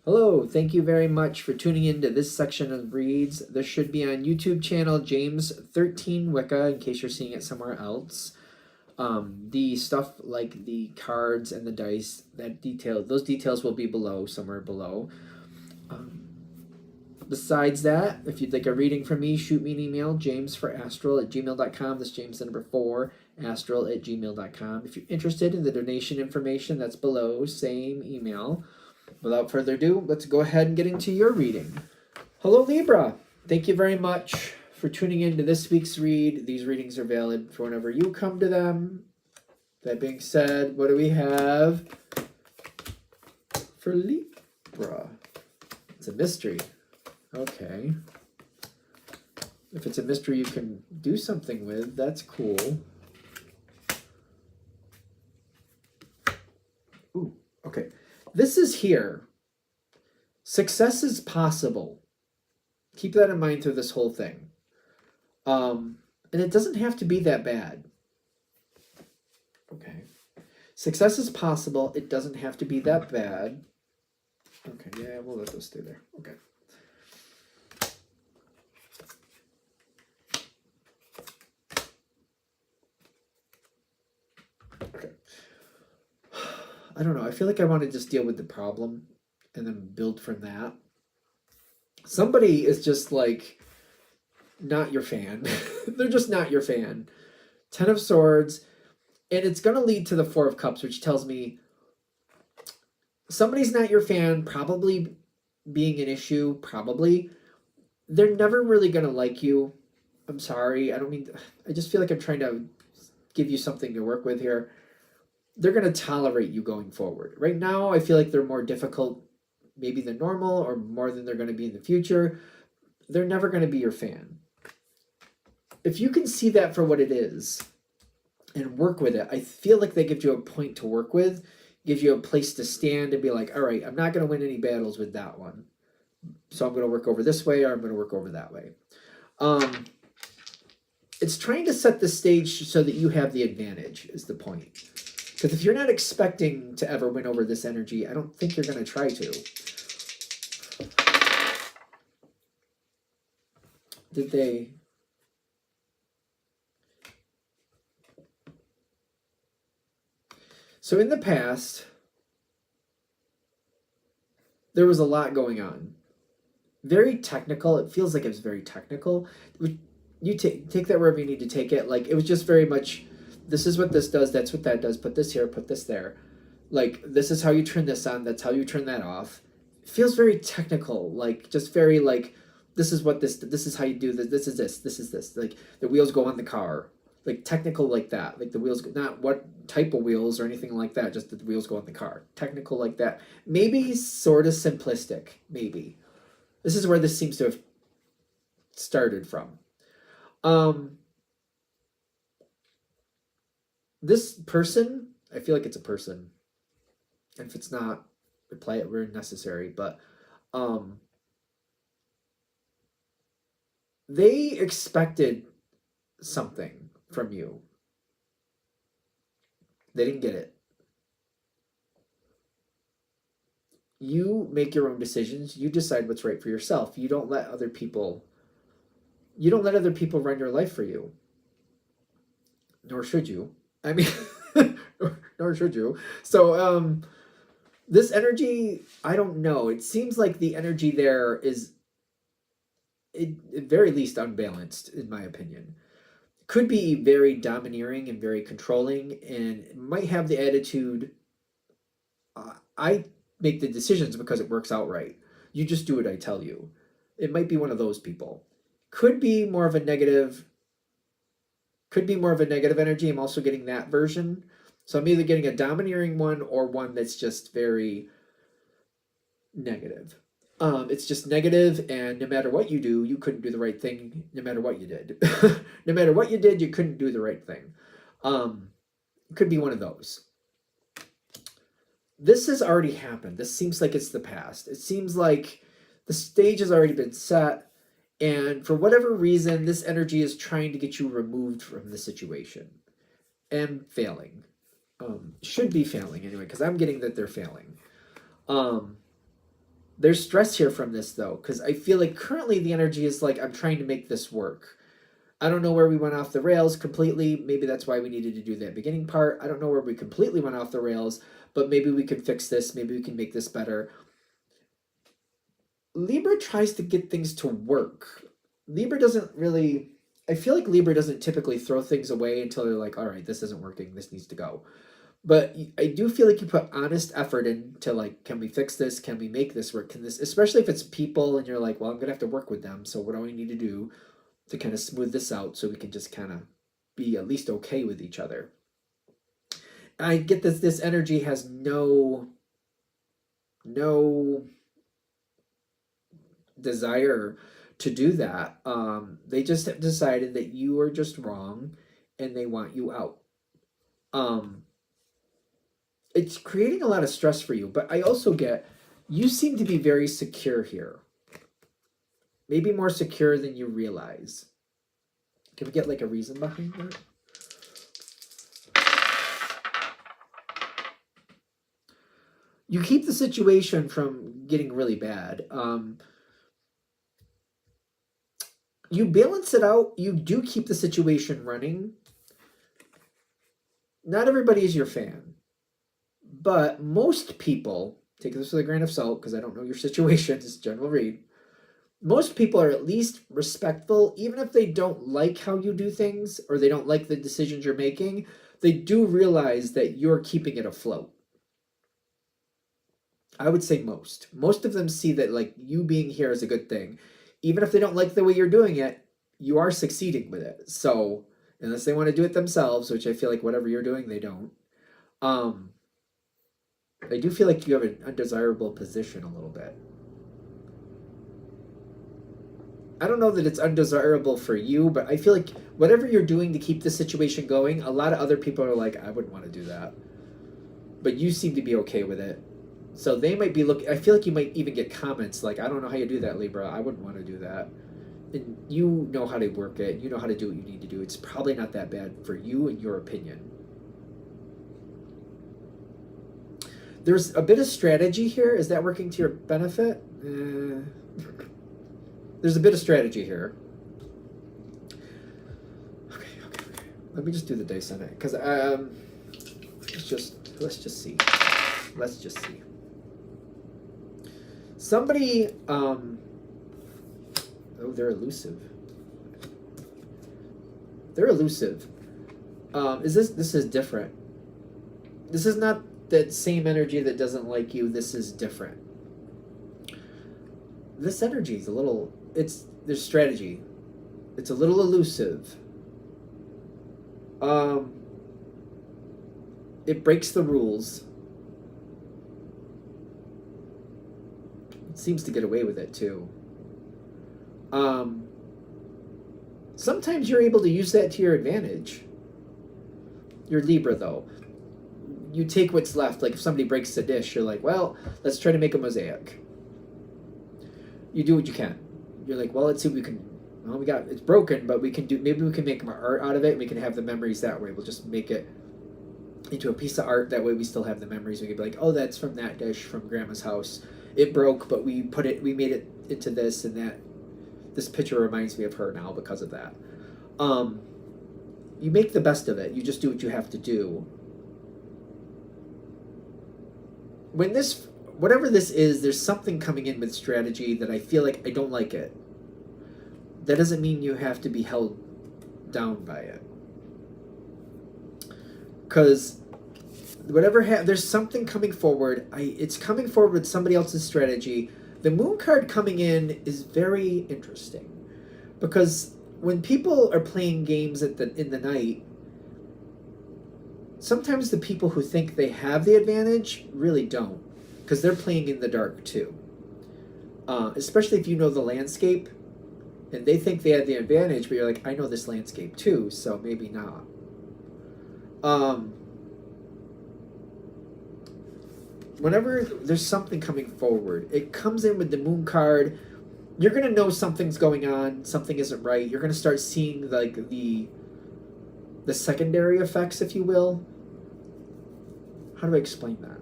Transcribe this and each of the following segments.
Hello, thank you very much for tuning in to this section of reads. This should be on YouTube channel James 13 Wicca in case you're seeing it somewhere else. The stuff like the cards and the dice, those details will be below, somewhere below. Besides that, if you'd like a reading from me, shoot me an email, jamesforastral@gmail.com. That's James the number 4, astral@gmail.com. If you're interested in the donation information, that's below, same email. Without further ado, let's go ahead and get into your reading. Hello, Libra. Thank you very much for tuning in to this week's read. These readings are valid for whenever you come to them. That being said, what do we have for Libra? It's a mystery. Okay. If it's a mystery you can do something with, that's cool. Ooh, okay. This is here. Success is possible. Keep that in mind through this whole thing. And it doesn't have to be that bad. Okay. Success is possible. It doesn't have to be that bad. Okay, yeah, we'll let those stay there. Okay. Okay. I don't know. I feel like I want to just deal with the problem and then build from that. Somebody is just like not your fan. They're just not your fan. 10 of Swords. And it's going to lead to the 4 of Cups, which tells me somebody's not your fan, probably being an issue, probably. They're never really going to like you. I'm sorry. I just feel like I'm trying to give you something to work with here. They're going to tolerate you going forward. Right now, I feel like they're more difficult maybe than normal or more than they're going to be in the future. They're never going to be your fan. If you can see that for what it is and work with it, I feel like they give you a point to work with, give you a place to stand and be like, all right, I'm not going to win any battles with that one. So I'm going to work over this way or I'm going to work over that way. It's trying to set the stage so that you have the advantage is the point. Because if you're not expecting to ever win over this energy, I don't think you're going to try to. Did they... So in the past, there was a lot going on. Very technical. It feels like it was very technical. You take that wherever you need to take it. Like, it was just very much... This is what this does, that's what that does, put this here, put this there. Like, this is how you turn this on, that's how you turn that off. It feels very technical, like, just very, like, this is what this is how you do this, this is this. Like, the wheels go on the car. Like, technical like that. Like, the wheels, not what type of wheels or anything like that, just that the wheels go on the car. Technical like that. Maybe sort of simplistic, maybe. This is where this seems to have started from. This person, I feel like it's a person. And if it's not, reply it where necessary. But they expected something from you. They didn't get it. You make your own decisions. You decide what's right for yourself. You don't let other people run your life for you. Nor should you. I mean, nor should you. So, this energy, I don't know. It seems like the energy there is, at very least, unbalanced, in my opinion. Could be very domineering and very controlling, and might have the attitude, I make the decisions because it works out right. You just do what I tell you. It might be one of those people. Could be more of a negative energy. I'm also getting that version. So I'm either getting a domineering one or one that's just very negative. It's just negative, and no matter what you do, you couldn't do the right thing no matter what you did. No matter what you did, you couldn't do the right thing. It could be one of those. This has already happened. This seems like it's the past. It seems like the stage has already been set. And for whatever reason, this energy is trying to get you removed from the situation and failing. Should be failing anyway, because I'm getting that they're failing. There's stress here from this though, because I feel like currently the energy is like, I'm trying to make this work. I don't know where we went off the rails completely. Maybe that's why we needed to do that beginning part. I don't know where we completely went off the rails, but maybe we can fix this. Maybe we can make this better. Libra tries to get things to work. Libra doesn't really, I feel like Libra doesn't typically throw things away until they're like, all right, this isn't working. This needs to go. But I do feel like you put honest effort into like, can we fix this? Can we make this work? Can this, especially if it's people and you're like, well, I'm going to have to work with them. So what do I need to do to kind of smooth this out so we can just kind of be at least okay with each other? I get that this energy has no desire to do that. They just have decided that you are just wrong and they want you out. It's creating a lot of stress for you, but I also get you seem to be very secure here. Maybe more secure than you realize. Can we get like a reason behind that? You keep the situation from getting really bad. You balance it out. You do keep the situation running. Not everybody is your fan. But most people, take this with a grain of salt because I don't know your situation, it's general read. Most people are at least respectful, even if they don't like how you do things or they don't like the decisions you're making, they do realize that you're keeping it afloat. I would say most. Most of them see that like you being here is a good thing. Even if they don't like the way you're doing it, you are succeeding with it. So unless they want to do it themselves, which I feel like whatever you're doing, they don't. I do feel like you have an undesirable position a little bit. I don't know that it's undesirable for you, but I feel like whatever you're doing to keep the situation going, a lot of other people are like, I wouldn't want to do that. But you seem to be okay with it. So they might be looking, I feel like you might even get comments like, I don't know how you do that, Libra. I wouldn't want to do that. And you know how to work it. You know how to do what you need to do. It's probably not that bad for you in your opinion. There's a bit of strategy here. Is that working to your benefit? There's a bit of strategy here. Okay. Let me just do the dice on it, because let's just see. Somebody, oh, they're elusive. This is different. This is not that same energy that doesn't like you. This is different. This energy is a little, there's strategy. It's a little elusive. It breaks the rules. It seems to get away with it too. Sometimes you're able to use that to your advantage. You're Libra though. You take what's left. Like if somebody breaks the dish, you're like, well, let's try to make a mosaic. You do what you can. You're like, well, let's see what we can. Well, it's broken, but we can do. Maybe we can make art out of it. And we can have the memories that way. We'll just make it into a piece of art. That way, we still have the memories. We can be like, oh, that's from that dish from Grandma's house. It broke, but we made it into this, and that. This picture reminds me of her now because of that. You make the best of it. You just do what you have to do. When whatever this is, there's something coming in with strategy that I feel like I don't like it. That doesn't mean you have to be held down by it. Because there's something coming forward. It's coming forward with somebody else's strategy. The moon card coming in is very interesting. Because when people are playing games in the night, sometimes the people who think they have the advantage really don't, because they're playing in the dark too. Especially if you know the landscape, and they think they have the advantage, but you're like, I know this landscape too, so maybe not. Whenever there's something coming forward, it comes in with the moon card. You're going to know something's going on, something isn't right. You're going to start seeing like the secondary effects, if you will. How do I explain that?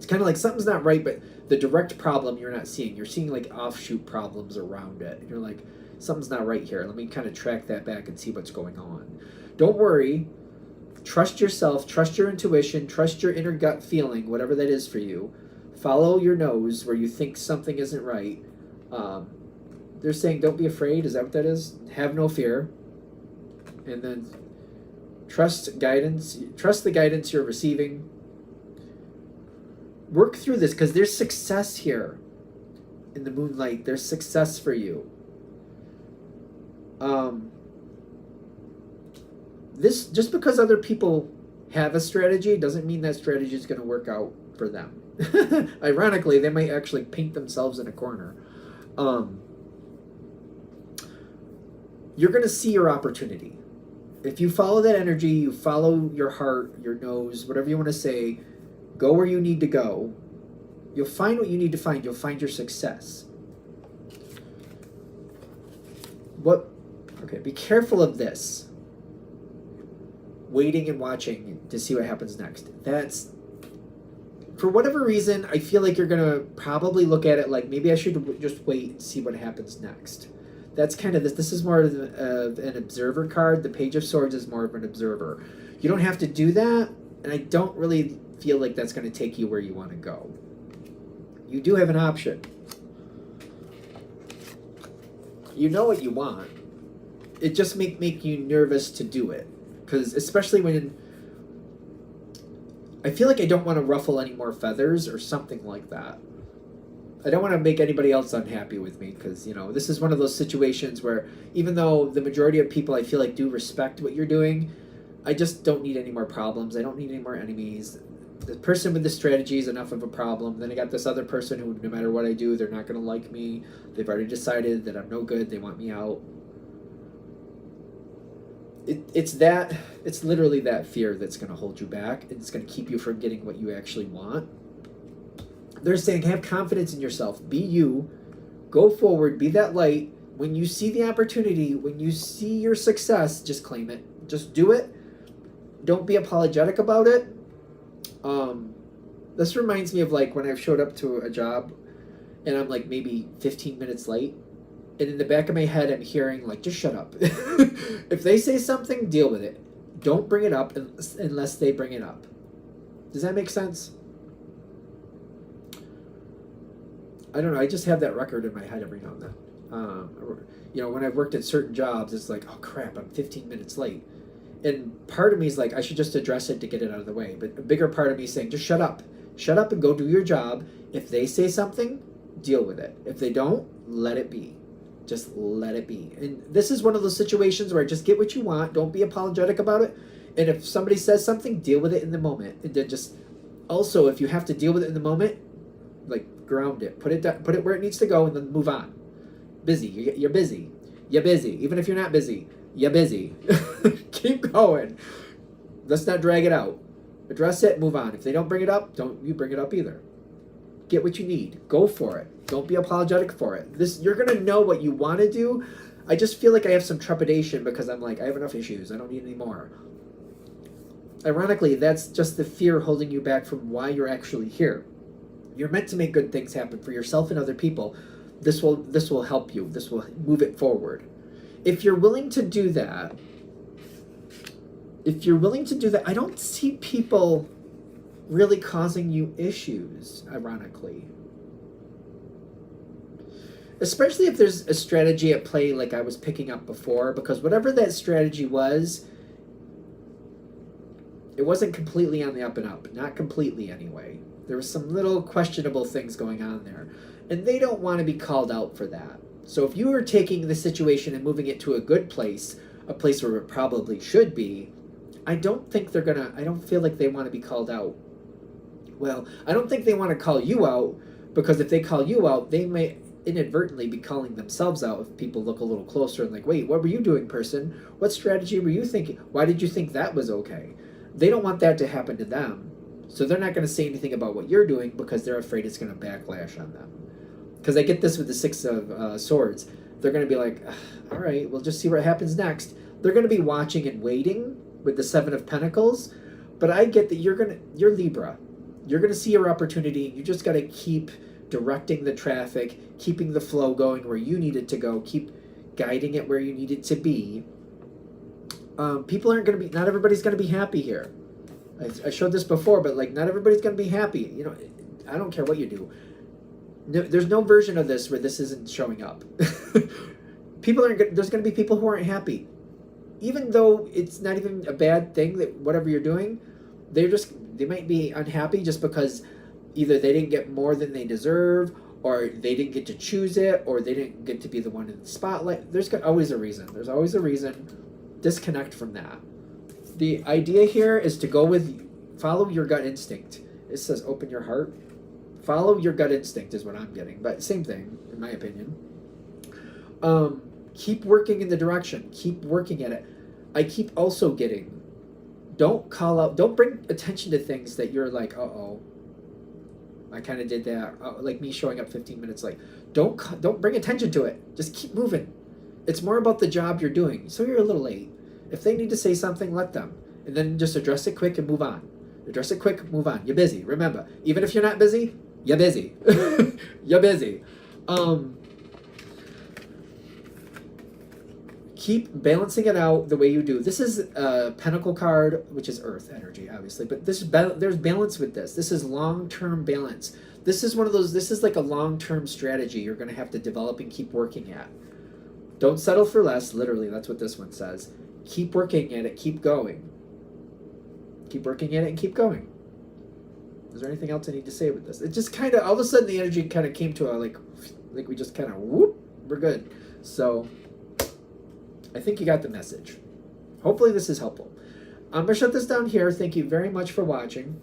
It's kind of like something's not right, but the direct problem you're not seeing. You're seeing like offshoot problems around it. And you're like, something's not right here. Let me kind of track that back and see what's going on. Don't worry. Trust yourself. Trust your intuition. Trust your inner gut feeling, whatever that is for you. Follow your nose where you think something isn't right. They're saying, don't be afraid. Is that what that is? Have no fear. And then trust guidance. Trust the guidance you're receiving. Work through this because there's success here in the moonlight. There's success for you. This, just because other people have a strategy doesn't mean that strategy is going to work out for them. Ironically, they might actually paint themselves in a corner. You're going to see your opportunity. If you follow that energy, you follow your heart, your nose, whatever you want to say, go where you need to go. You'll find what you need to find. You'll find your success. Okay, be careful of this. Waiting and watching to see what happens next. That's, for whatever reason, I feel like you're going to probably look at it like, maybe I should just wait and see what happens next. That's kind of this. This is more of an observer card. The Page of Swords is more of an observer. You don't have to do that, and I don't really feel like that's going to take you where you want to go. You do have an option. You know what you want. It just make you nervous to do it. Because especially when I feel like I don't want to ruffle any more feathers or something like that. I don't want to make anybody else unhappy with me because, you know, this is one of those situations where even though the majority of people I feel like do respect what you're doing, I just don't need any more problems. I don't need any more enemies. The person with the strategy is enough of a problem. Then I got this other person who, no matter what I do, they're not going to like me. They've already decided that I'm no good. They want me out. It's literally that fear that's going to hold you back. It's going to keep you from getting what you actually want. They're saying, have confidence in yourself. Be you. Go forward. Be that light. When you see the opportunity, when you see your success, just claim it. Just do it. Don't be apologetic about it. This reminds me of like when I've showed up to a job and I'm like maybe 15 minutes late. And in the back of my head, I'm hearing like, just shut up. If they say something, deal with it. Don't bring it up unless they bring it up. Does that make sense? I don't know. I just have that record in my head every now and then. You know, when I've worked at certain jobs, it's like, oh crap, I'm 15 minutes late. And part of me is like, I should just address it to get it out of the way. But a bigger part of me is saying, just shut up. Shut up and go do your job. If they say something, deal with it. If they don't, let it be. Just let it be. And this is one of those situations where just get what you want. Don't be apologetic about it. And if somebody says something, deal with it in the moment. And then just, also, if you have to deal with it in the moment, like ground it. Put it down, put it where it needs to go, and then move on. Busy. You're busy. You're busy. Even if you're not busy, you're busy. Keep going. Let's not drag it out. Address it, move on. If they don't bring it up, don't you bring it up either. Get what you need. Go for it. Don't be apologetic for it. You're going to know what you want to do. I just feel like I have some trepidation because I'm like, I have enough issues. I don't need any more. Ironically, that's just the fear holding you back from why you're actually here. You're meant to make good things happen for yourself and other people. This will help you. This will move it forward. If you're willing to do that, I don't see people really causing you issues, ironically. Especially if there's a strategy at play like I was picking up before, because whatever that strategy was, it wasn't completely on the up and up. Not completely, anyway. There was some little questionable things going on there. And they don't want to be called out for that. So if you are taking the situation and moving it to a good place, a place where it probably should be, I don't feel like they want to be called out. Well, I don't think they want to call you out, because if they call you out, they may inadvertently be calling themselves out if people look a little closer and like, wait, what were you doing, person? What strategy were you thinking? Why did you think that was okay? They don't want that to happen to them. So they're not going to say anything about what you're doing because they're afraid it's going to backlash on them. Because I get this with the Six of Swords. They're going to be like, all right, we'll just see what happens next. They're going to be watching and waiting with the Seven of Pentacles. But I get that you're Libra. You're going to see your opportunity. You just got to keep directing the traffic, keeping the flow going where you need it to go, keep guiding it where you need it to be. People aren't going to be, not everybody's going to be happy here. I showed this before, but like not everybody's going to be happy. You know, I don't care what you do. No, there's no version of this where this isn't showing up. People aren't. There's going to be people who aren't happy, even though it's not even a bad thing that whatever you're doing, they might be unhappy just because either they didn't get more than they deserve, or they didn't get to choose it, or they didn't get to be the one in the spotlight. There's always a reason. There's always a reason. Disconnect from that. The idea here is to go with, follow your gut instinct. It says open your heart. Follow your gut instinct is what I'm getting, but same thing, in my opinion. Keep working in the direction. Keep working at it. I keep also getting, don't call out, don't bring attention to things that you're like, uh-oh, I kind of did that. Like me showing up 15 minutes late. Don't bring attention to it. Just keep moving. It's more about the job you're doing. So you're a little late. If they need to say something, let them. And then just address it quick and move on. Address it quick, move on. You're busy. Remember, even if you're not busy, you're busy. You're busy. Keep balancing it out the way you do. This is a Pentacle card, which is Earth energy, obviously. But this there's balance with this. This is long-term balance. This is one of those, this is like a long-term strategy you're going to have to develop and keep working at. Don't settle for less. Literally, that's what this one says. Keep working at it. Keep going. Keep working at it and keep going. Is there anything else I need to say with this? It just kind of, all of a sudden the energy kind of came to a, like we just kind of, whoop, we're good. So I think you got the message. Hopefully this is helpful. I'm going to shut this down here. Thank you very much for watching.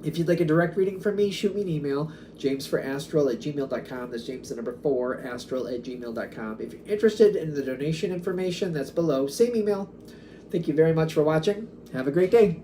If you'd like a direct reading from me, shoot me an email, jamesforastral@gmail.com. That's James the number 4, astral@gmail.com. If you're interested in the donation information, that's below. Same email. Thank you very much for watching. Have a great day.